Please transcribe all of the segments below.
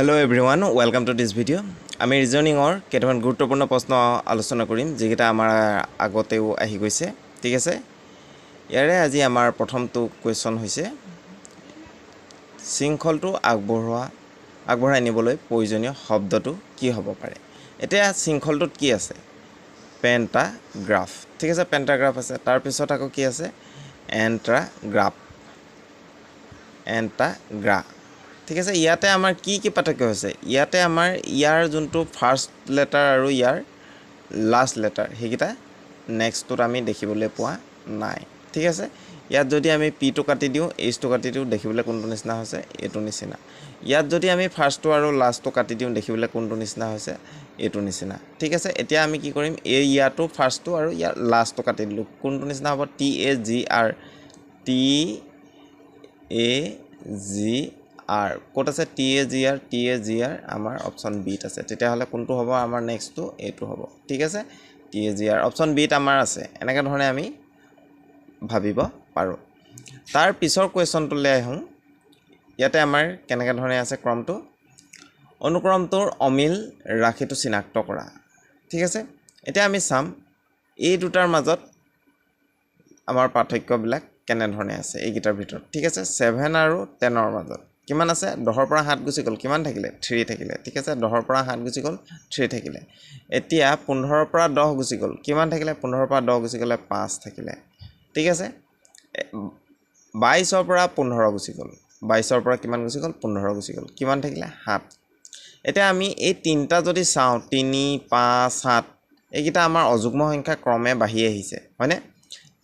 Hello everyone, welcome to this video. আমি ৰিজনিংৰ কেইটামান গুৰুত্বপূৰ্ণ প্ৰশ্ন আলোচনা কৰিম যেটা আমাৰ আগতেও আহি গৈছে ঠিক আছে ইয়াৰে আজি আমাৰ প্ৰথমটো কোৱেশ্চন হৈছে শৃংখলটো আগবঢ়াই নিবলৈ প্ৰয়োজনীয় শব্দটো কি হ'ব পাৰে এতিয়া শৃংখলটোত কি আছে পেণ্টাগ্ৰাফ ঠিক আছে পেণ্টাগ্ৰাফ আছে তাৰ পিছত আকৌ কি আছে এণ্টাগ্ৰাফ ঠিক আছে ইয়াতে আমাৰ কি পাৰ্থক্য হৈছে ইয়াতে আমাৰ ইয়াৰ যোনটো ফাৰ্স্ট লেটাৰ আৰু ইয়াৰ লাষ্ট লেটাৰ হেকিটা নেক্সটত আমি দেখিবলৈ পোৱা নাই ঠিক আছে ইয়াত যদি আমি পি টো কাটি দিও এইচ টো কাটি দিও দেখিবলৈ কোনটো নিচিনা হৈছে এটো নিচিনা ইয়াত যদি আমি ফাৰ্স্ট টো আৰু লাষ্ট টো কাটি দিও দেখিবলৈ কোনটো নিচিনা হৈছে এটো নিচিনা ঠিক আছে এতিয়া আমি কি কৰিম এই ইয়াটো ফাৰ্স্ট টো আৰু ইয়াৰ লাষ্ট টো কাটি দিলো কোনটো নিচিনা হ'ব টি এ জি আৰ আৰ কোট আছে টি এ জি আৰ আমাৰ অপচন বি ত আছে তেতিয়া হলে কোনটো হ'ব আমাৰ নেক্সট টো এটো হ'ব ঠিক আছে টি এ জি আর অপচন বি ত আমাৰ আছে এনেকা ধৰণে আমি ভাবিব পাৰো তাৰ পিছৰ কোৱেশ্চনটোলৈ আহো ইয়াতে আমাৰ কেনেকা ধৰণে আছে ক্ৰমটো অনুক্ৰমটোৰ অমিল ৰাশিটো চিনাক্ত কৰা ঠিক আছে এতিয়া আমি চাম এই দুটাৰ মাজত আমাৰ পাৰ্থক্যবিলাক কেনে ধৰণে আছে এই গিটাৰ ভিতৰত ঠিক আছে 7 আৰু 10 ৰ মাজত কিমান আছে 10 ৰ পৰা 7 গুচি গল কিমান থাকিলে 3 থাকিলে ঠিক আছে 10 ৰ পৰা 7 গুচি গল 3 থাকিলে এতিয়া 15 ৰ পৰা 10 গুচি গল কিমান থাকিলে 15 ৰ পৰা 10 গুচি গলে 5 থাকিলে ঠিক আছে 22 ৰ পৰা 15 গুচি গল 22 ৰ পৰা কিমান গুচি গল 15 গুচি গল কিমান থাকিলে 7 এতিয়া আমি এই তিনটা যদি চাও 3 5 7 এইকিটা আমাৰ অযুগ্ম সংখ্যা ক্ৰমে বাঢ়ি আহিছে হয়নে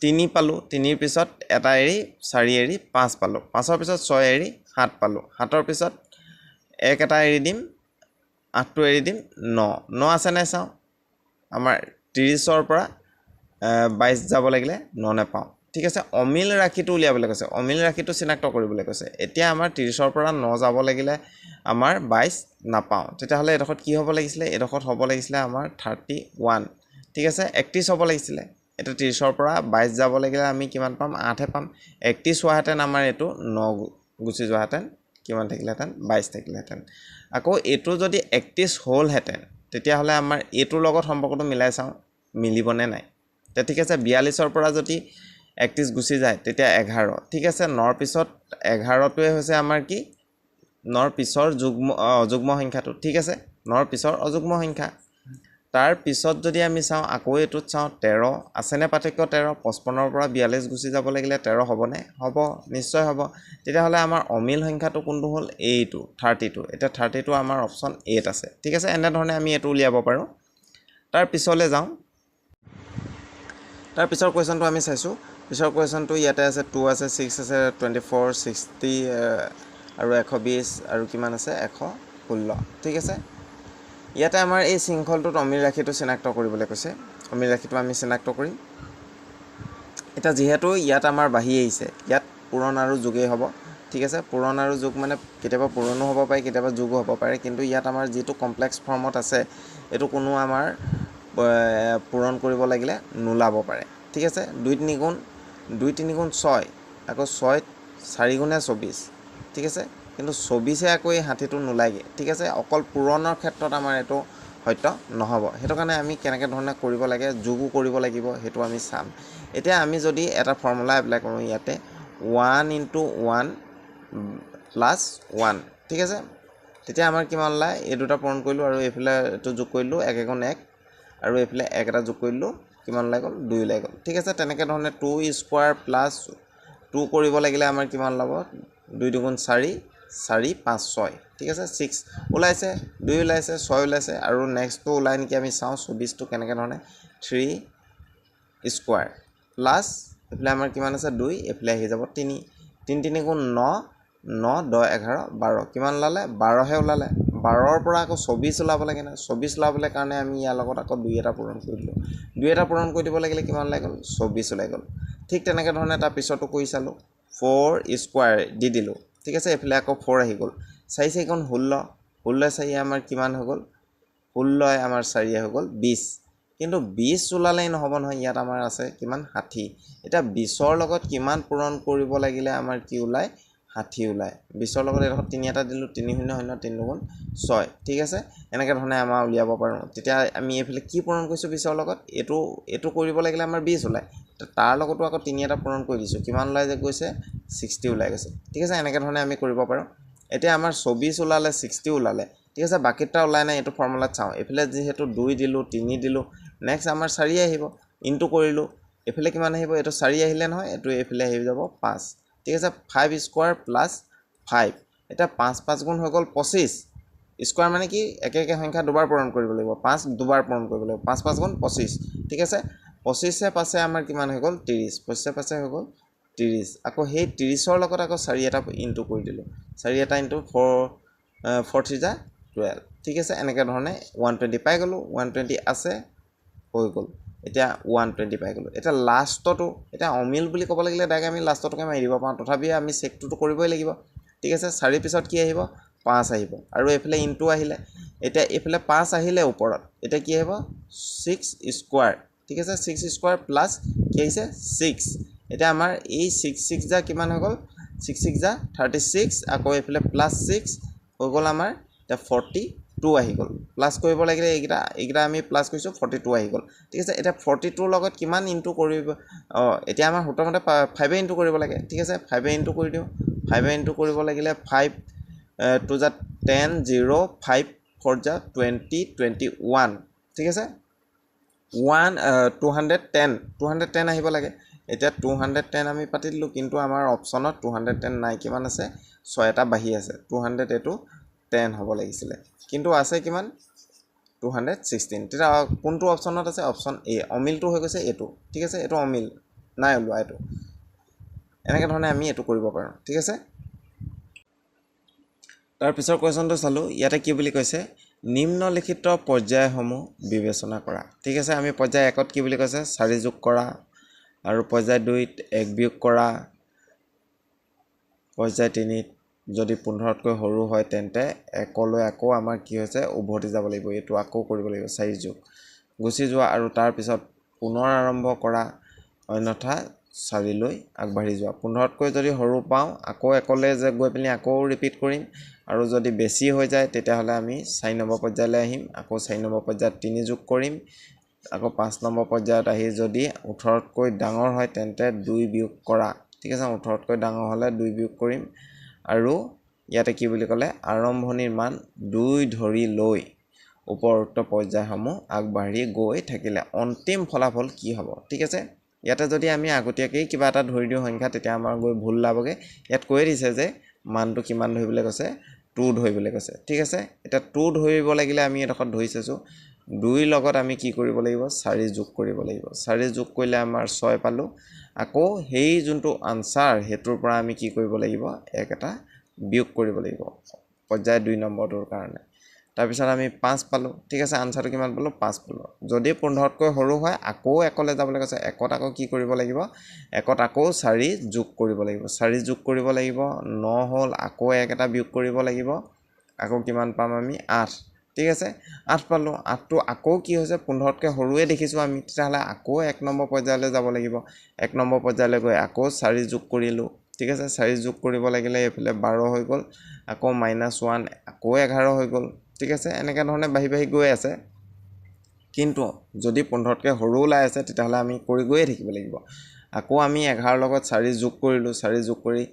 3 পালো 3 ৰ পিছত এটা এৰি 4 এৰি 5 পালো 5 ৰ পিছত 6 এৰি 7 পালো 7 ৰ পিছত 1 এটা এৰি দিম 8 টো এৰি দিম 9 আছে নাই চাও আমাৰ 30 ৰ পৰা 22 যাব লাগিলে 9 নেপাও ঠিক আছে অমিল ৰাশিটো উলিয়াবলৈ কৈছে অমিল ৰাশিটো চিনাক্ত কৰিবলৈ কৈছে এতিয়া আমাৰ 30 ৰ পৰা 9 যাব লাগিলে আমাৰ 22 নাপাও তেতিয়া হলে এডখত কি হ'ব লাগিছিলে এডখত হ'ব লাগিছিলে আমাৰ 31 ঠিক আছে 31 হ'ব লাগিছিলে এটা 30 ৰ পৰা 22 যাব লাগিলে আমি কিমান পাম 8 হে পাম 31 হোৱাহেতেন আমাৰ এটো 9 গুচি যোৱাহেতেন কিমান থাকিলেহেতেন 22 থাকিলেহেতেন আকৌ এটো যদি 31 হ'ল হেতেন তেতিয়া হলে আমাৰ এটোৰ লগত সম্পৰ্কটো মিলাই চাও মিলিবনে নাই তে ঠিক আছে 42 ৰ পৰা যদি 31 গুচি যায় তেতিয়া 11 ঠিক আছে 9 ৰ পিছত 11 টোৱে হৈছে আমাৰ কি 9 ৰ পিছৰ অযুগ্ম সংখ্যাটো ঠিক আছে 9 ৰ পিছৰ অযুগ্ম সংখ্যা তাৰ পিছত যদি আমি চাও আকৌ এটোত চাও 13 আছেনে পাৰ্থক্য 13 55 ৰ পৰা 42 গুচি যাব লাগিলে 13 হ'বনে হ'ব নিশ্চয় হ'ব তেতিয়া হলে আমাৰ অমিল সংখ্যাটো কোনটো হ'ল এইটো 32 এটা 32 আমাৰ অপচন 8 আছে ঠিক আছে এনে ধৰণে আমি এটো উলিয়াব পাৰো তাৰ পিছলৈ যাও তাৰ পিছৰ কোৱেশ্চনটো আমি চাইছো পিছৰ কোৱেশ্চনটো ইয়াতে আছে 2 আছে 6 আছে 24 60 আৰু 120 আৰু কিমান আছে 116 ঠিক আছে ইয়াতে আমাৰ এই শৃংখলটোত অমিল ৰাশিটো চিনাক্ত কৰিবলৈ কৈছে অমিল ৰাশিটো আমি চিনাক্ত কৰিম এটা যেহেতু ইয়াত আমাৰ বাঢ়ি আহিছে ইয়াত পূৰণ আৰু যোগেই হ'ব ঠিক আছে পূৰণ আৰু যোগ মানে কেতিয়াবা পূৰণো হ'ব পাৰে কেতিয়াবা যোগো হ'ব পাৰে কিন্তু ইয়াত আমাৰ যেটো কমপ্লেক্স ফৰ্মত আছে এটো কোনো আমাৰ পূৰণ কৰিব লাগিলে নোলাব পাৰে ঠিক আছে 2 3 গুণ 6 আকৌ 6 4 গুণে 24 ঠিক আছে কিন্তু 24 এ আকৌ এই 60 টো নোলাগে ঠিক আছে অকল পূৰণৰ ক্ষেত্ৰত আমাৰ এটো হয়ত নহব হেতু কাৰণে আমি কেনেকে ধৰণে কৰিব লাগে যোগো কৰিব লাগিব হেতু আমি চাম এতিয়া আমি যদি এটা ফৰ্মুলা এপ্লাই কৰো ইয়াতে 1 * 1 + 1 ঠিক আছে তেতিয়া আমাৰ কিমান ওলাই এই দুটা পূৰণ কৰিলো আৰু এফালে এটো যোগ কৰিলো 1 * 1 আৰু এফালে 1 এটা যোগ কৰিলো কিমান ওলাই গল 2 ওলাই গল ঠিক আছে তেনেকে ধৰণে 2 স্কয়াৰ প্লাস 2 কৰিব লাগিলে আমাৰ কিমান লাভ 2 * 2 = 4 4 5 6 ঠিক আছে 6 ওলাইছে 2 ওলাইছে 6 ওলাইছে আৰু নেক্সট টো ওলাই নেকি আমি চাও 24 টো কেনেকে ধৰণে 3 স্কয়াৰ প্লাস এফালে আমাৰ কিমান আছে 2 এফালে আহি যাব 3 3 3 * 9 9 10 11 12 কিমান ওলালে 12 হে ওলালে 12 ৰ পৰা আকৌ 24 ওলাব লাগে না 24 ওলাবলৈ কাৰণে আমি ইয়াৰ লগত আকৌ 2 এটা পূৰণ কৰি দিলো 2 এটা পূৰণ কৰি দিব লাগিলে কিমান ওলাই গল 24 ওলাই গল ঠিক তেনেকে ধৰণে তাৰ পিছতো কৰি চালো 4 স্কয়াৰ দি দিলো ঠিক আছে এফালে আকৌ 4 আহি গল 4 4 * 16 16 4 আমাৰ কিমান হৈ গল 16 আমাৰ 4 হৈ গল 20 কিন্তু 20 ওলালেই নহব নহয় ইয়াত আমাৰ আছে কিমান 60 এটা 20 ৰ লগত কিমান পূৰণ কৰিব লাগিলে আমাৰ কি ওলাই 60 ওলায় 20ৰ লগত এডোখৰ 3 এটা দিলোঁ 3 0 0 3 দুগুণ 6 ঠিক আছে এনেকৈ ধৰণে আমাৰ উলিয়াব পাৰোঁ তেতিয়া আমি এইফালে কি পূৰণ কৰিছোঁ 20ৰ লগত এইটো কৰিব লাগিলে আমাৰ 20 ওলায় তাৰ লগতো আকৌ 3 এটা পূৰণ কৰি দিছোঁ কিমান ওলাই যে গৈছে 60 ওলাই গৈছে ঠিক আছে এনেকৈ ধৰণে আমি কৰিব পাৰোঁ এতিয়া আমাৰ 24 ওলালে 60 ওলালে ঠিক আছে বাকিটা ওলাই নাই এইটো ফৰ্মুলাত চাওঁ এইফালে যিহেতু 2 দিলোঁ 3 দিলোঁ নেক্সট আমাৰ 4 আহিব ইনটু কৰিলোঁ এইফালে কিমান আহিব এইটো 4 আহিলে নহয় এইটো এইফালে আহি যাব 5 ঠিক আছে 5 স্কোয়াৰ প্লাস 5 এটা 5 5 গুণ হৈ গ'ল 25 স্কোয়াৰ মানে কি একে একে সংখ্যা দুবাৰ পূৰণ কৰিব লাগিব 5 দুবাৰ পূৰণ কৰিব লাগিব 5 5 গুণ 25 ঠিক আছে 25 পাছে আমাৰ কিমান হৈ গ'ল 30 25 পাছে হৈ গ'ল 30 আকৌ সেই 30ৰ লগত আকৌ 4 এটা ইনটু কৰি দিলোঁ 4 এটা ইনটু 4 3 যা 12 ঠিক আছে এনেকৈ ধৰণে 120 পাই গ'লোঁ 120 আছে হৈ গ'ল এতিয়া 120 পাই গ'লোঁ এতিয়া লাষ্টটো এতিয়া অমিল বুলি ক'ব লাগিলে ডাইৰেক্ট আমি লাষ্টটোকে মাৰি দিব পাৰোঁ তথাপি আমি চেকটো কৰিবই লাগিব ঠিক আছে 4 পিছত কি আহিব 5 আহিব আৰু এইফালে ইনটু আহিলে এতিয়া এইফালে 5 আহিলে ওপৰত এতিয়া কি আহিব 6 স্কোয়াৰ ঠিক আছে 6 স্কোয়াৰ প্লাস কি আহিছে 6 এতিয়া আমাৰ এই 6 6 যা কিমান হৈ গ'ল 6 6 যা 36 আকৌ এইফালে প্লাস 6 হৈ গ'ল আমাৰ এতিয়া 42 আহি গ'ল প্লাস কৰিব লাগিলে এইকেইটা আমি প্লাস কৰিছোঁ 42 আহি গ'ল ঠিক আছে এতিয়া 42 লগত কিমান ইনটু কৰিব এতিয়া আমাৰ সূত্ৰমতে 5 ইনটু কৰিব লাগে ঠিক আছে 5 ইনটু কৰি দিওঁ 5 ইনটু কৰিব লাগিলে 5 2 যা 10 0 5 4 যা 20 21 ঠিক আছে 210 আহিব লাগে এতিয়া 210 আমি পাতি দিলোঁ কিন্তু আমাৰ অপশ্যনত 210 নাই কিমান আছে 6 এটা বাঢ়ি আছে 200 এটো 10 হ'ব লাগিছিলে কিন্তু আছে কিমান 216 তেতিয়া কোনটো অপশ্যনত আছে অপশ্যন এ অমিলটো হৈ গৈছে এইটো ঠিক আছে এইটো অমিল নাই ওলোৱা এইটো এনেকৈ ধৰণে আমি এইটো কৰিব পাৰোঁ ঠিক আছে তাৰ পিছৰ কোৱেশ্যনটো চালোঁ ইয়াতে কি বুলি কৈছে নিম্নলিখিত পৰ্যায়সমূহ বিবেচনা কৰা ঠিক আছে আমি পৰ্যায় 1ত কি বুলি কৈছে 4 যোগ কৰা আৰু পৰ্যায় 2ত 1 বিয়োগ কৰা পৰ্যায় 3ত যদি 15তকৈ সৰু হয় তেন্তে 1লৈ আকৌ আমাৰ কি হৈছে উভতি যাব লাগিব এইটো আকৌ কৰিব লাগিব 4 যোগ গুচি যোৱা আৰু তাৰ পিছত পুনৰ আৰম্ভ কৰা অন্যথা 4লৈ আগবাঢ়ি যোৱা 15তকৈ যদি সৰু পাওঁ আকৌ 1লৈ যে গৈ পিনি আকৌ ৰিপিট কৰিম আৰু যদি বেছি হৈ যায় তেতিয়াহ'লে আমি 4 নম্বৰ পৰ্যায়লৈ আহিম আকৌ 4 নম্বৰ পৰ্যায়ত 3 যোগ কৰিম আকৌ 5 নম্বৰ পৰ্যায়ত আহি যদি 18তকৈ ডাঙৰ হয় তেন্তে 2 বিয়োগ কৰা ঠিক আছে 18তকৈ ডাঙৰ হ'লে 2 বিয়োগ কৰিম আৰু ইয়াতে কি বুলি ক'লে আৰম্ভণিৰ মান 2 ধৰি লৈ উপৰোক্ত পৰ্যায়সমূহ আগবাঢ়ি গৈ থাকিলে অন্তিম ফলাফল কি হ'ব ঠিক আছে ইয়াতে যদি আমি আগতীয়াকৈ কিবা এটা ধৰি দিওঁ সংখ্যা তেতিয়া আমাৰ গৈ ভুল লাবগে ইয়াত কৈ দিছে যে মানটো কিমান ধৰিবলৈ কৈছে 2 ধৰিবলৈ কৈছে ঠিক আছে এটা 2 ধৰিব লাগিলে আমি এডোখৰ ধৰি চাইছোঁ 2 লগত আমি কি কৰিব লাগিব 4 যোগ কৰিব লাগিব 4 যোগ কৰিলে আমাৰ 6 পালোঁ আকৌ সেই যোনটো আনসাৰ হেতুৰ পৰা আমি কি কৰিব লাগিব এক এটা বিয়োগ কৰিব লাগিব পৰ্যায় 2 নম্বৰটোৰ কাৰণে তাৰ পিছত আমি 5 পালোঁ ঠিক আছে আনসাৰটো কিমান পালোঁ 5 পালোঁ যদি 15তকৈ সৰু হয় আকৌ 1লৈ যাবলৈ কৈছে 1ত আকৌ কি কৰিব লাগিব 1ত আকৌ 4 যোগ কৰিব লাগিব 4 যোগ কৰিব লাগিব 9 হ'ল আকৌ এক এটা বিয়োগ কৰিব লাগিব আকৌ কিমান পাম আমি 8 ঠিক আছে 8 পালোঁ 8টো আকৌ কি হৈছে 15তকৈ সৰুৱে দেখিছোঁ আমি তেতিয়াহ'লে আকৌ 1 নম্বৰ পৰ্যায়লৈ যাব লাগিব 1 নম্বৰ পৰ্যায়লৈ গৈ আকৌ 4 যোগ কৰিলোঁ ঠিক আছে 4 যোগ কৰিব লাগিলে এইফালে 12 হৈ গ'ল আকৌ -1 আকৌ 11 হৈ গ'ল ঠিক আছে এনেকৈ ধৰণে বাঢ়ি গৈ আছে কিন্তু যদি 15তকৈ সৰু ওলাই আছে তেতিয়াহ'লে আমি কৰি গৈয়ে থাকিব লাগিব আকৌ আমি 11 লগত 4 যোগ কৰিলোঁ 4 যোগ কৰি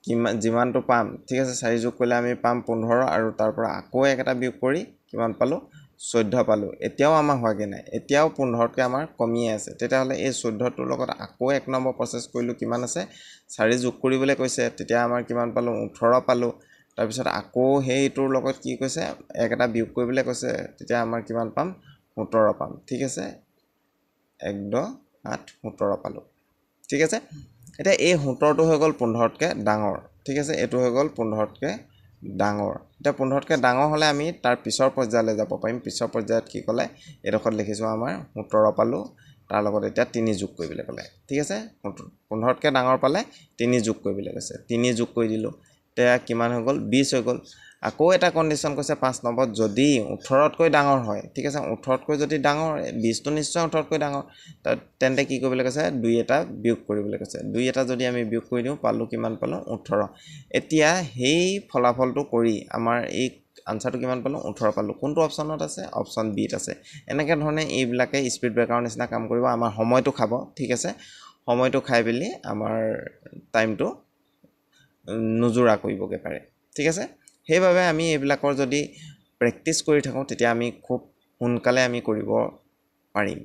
কিমান যিমানটো পাম ঠিক আছে 4 যোগ কৰিলে আমি পাম 15 আৰু তাৰ পৰা আকৌ এক এটা বিয়োগ কৰি কিমান পালোঁ 14 পালোঁ এতিয়াও আমাৰ হোৱাগে নাই এতিয়াও 15তকৈ আমাৰ কমিয়ে আছে তেতিয়াহ'লে এই 14টোৰ লগত আকৌ 1 নম্বৰ প্ৰচেছ কৰিলোঁ কিমান আছে 4 যোগ কৰিবলৈ কৈছে তেতিয়া আমাৰ কিমান পালোঁ 18 পালোঁ তাৰপিছত আকৌ সেইটোৰ লগত কি কৈছে এক এটা বিয়োগ কৰিবলৈ কৈছে তেতিয়া আমাৰ কিমান পাম 17 পাম ঠিক আছে 1 10 8 17 পালোঁ ঠিক আছে এতিয়া এই 17টো হৈ গ'ল 15তকৈ ডাঙৰ ঠিক আছে এইটো হৈ গ'ল 15তকৈ ডাঙৰ এতিয়া 15তকৈ ডাঙৰ হ'লে আমি তাৰ পিছৰ পৰ্যায়লৈ যাব পাৰিম পিছৰ পৰ্যায়ত কি ক'লে এইডোখৰত লিখিছোঁ আমাৰ 17 পালোঁ তাৰ লগত এতিয়া 3 যোগ কৰিবলৈ ক'লে ঠিক আছে 15তকৈ ডাঙৰ পালে 3 যোগ কৰিবলৈ কৈছে 3 যোগ কৰি দিলোঁ এতিয়া কিমান হৈ গ'ল 20 হৈ গ'ল আকৌ এটা কণ্ডিশ্যন কৈছে 5 নম্বৰত যদি 18তকৈ ডাঙৰ হয় ঠিক আছে 18তকৈ যদি ডাঙৰ 20টো নিশ্চয় 18তকৈ ডাঙৰ তেন্তে কি কৰিবলৈ কৈছে 2 এটা বিয়োগ কৰিবলৈ কৈছে 2 এটা যদি আমি বিয়োগ কৰি দিওঁ পালোঁ কিমান পালোঁ 18 এতিয়া সেই ফলাফলটো কৰি আমাৰ এই আনসাৰটো কিমান পালোঁ 18 পালোঁ কোনটো অপশ্যনত আছে অপশ্যন বিত আছে এনেকৈ ধৰণে এইবিলাকে স্পীড ব্ৰেকাৰৰ নিচিনা কাম কৰিব আমাৰ সময়টো খাব ঠিক আছে সময়টো খাই পেলি আমাৰ টাইমটো নুজুৰা কৰিবগে পাৰে ঠিক আছে সেইবাবে আমি এইবিলাকৰ যদি প্ৰেক্টিছ কৰি থাকোঁ তেতিয়া আমি খুব সোনকালে আমি কৰিব পাৰিম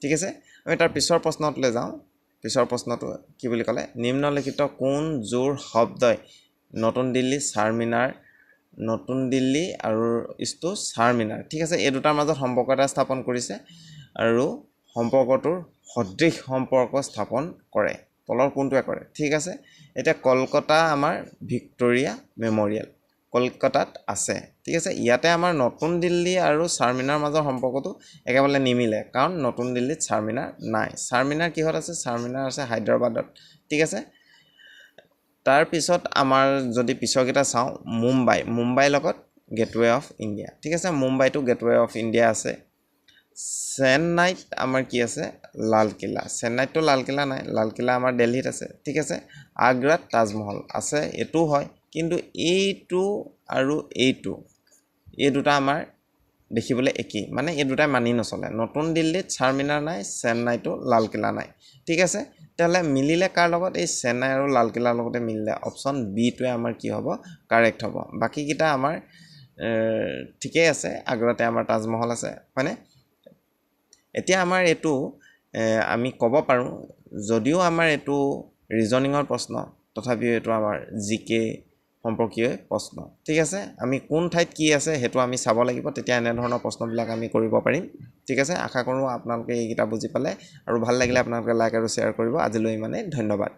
ঠিক আছে আমি তাৰ পিছৰ প্ৰশ্নটোলৈ যাওঁ পিছৰ প্ৰশ্নটো কি বুলি ক'লে নিম্নলিখিত কোন জোৰ শব্দই নতুন দিল্লী চাৰমিনাৰ নতুন দিল্লী আৰু ইষ্টু চাৰমিনাৰ ঠিক আছে এই দুটাৰ মাজত সম্পৰ্ক এটা স্থাপন কৰিছে আৰু সম্পৰ্কটোৰ সদৃশ সম্পৰ্ক স্থাপন কৰে তলৰ কোনটোৱে কৰে ঠিক আছে এতিয়া কলকাতা আমাৰ ভিক্টোৰিয়া মেমৰিয়েল কলকাতাত আছে ঠিক আছে ইয়াতে আমাৰ নতুন দিল্লী আৰু চাৰমিনাৰ মাজৰ সম্পৰ্কটো একেবাৰে নিমিলে কাৰণ নতুন দিল্লীত চাৰমিনাৰ নাই চাৰমিনাৰ কিহত আছে চাৰমিনাৰ আছে হায়দৰাবাদত ঠিক আছে তাৰ পিছত আমাৰ যদি পিছৰকেইটা চাওঁ মুম্বাইৰ লগত গেটৱে অফ ইণ্ডিয়া ঠিক আছে মুম্বাইটো গেটৱে অফ ইণ্ডিয়া আছে চেন্নাইত আমাৰ কি আছে লালকিল্লা চেন্নাইততো লালকিল্লা নাই লালকিল্লা আমাৰ দিল্লীত আছে ঠিক আছে আগ্ৰাত তাজমহল আছে এইটো হয় কিন্তু এইটো আৰু এইটো এই দুটা আমাৰ দেখিবলৈ একেই মানে এই দুটাই মানি নচলে নতুন দিল্লীত চাৰমিনাৰ নাই চেন্নাইতো লালকিল্লা নাই ঠিক আছে তেতিয়াহ'লে মিলিলে কাৰ লগত এই চেন্নাই আৰু লালকিল্লাৰ লগতে মিলিলে অপশ্যন বিটোৱে আমাৰ কি হ'ব কাৰেক্ট হ'ব বাকীকেইটা আমাৰ ঠিকেই আছে আগ্ৰাতে আমাৰ তাজমহল আছে হয়নে এতিয়া আমাৰ এইটো আমি ক'ব পাৰোঁ যদিও আমাৰ এইটো ৰিজনিঙৰ প্ৰশ্ন তথাপিও এইটো আমাৰ জিকে সম্পৰ্কীয় প্ৰশ্ন ঠিক আছে আমি কোন ঠাইত কি আছে সেইটো আমি চাব লাগিব তেতিয়া এনেধৰণৰ প্ৰশ্নবিলাক আমি কৰিব পাৰিম ঠিক আছে আশা কৰোঁ আপোনালোকে এইকেইটা বুজি পালে আৰু ভাল লাগিলে আপোনালোকে লাইক আৰু শ্বেয়াৰ কৰিব আজিলৈ ইমানেই ধন্যবাদ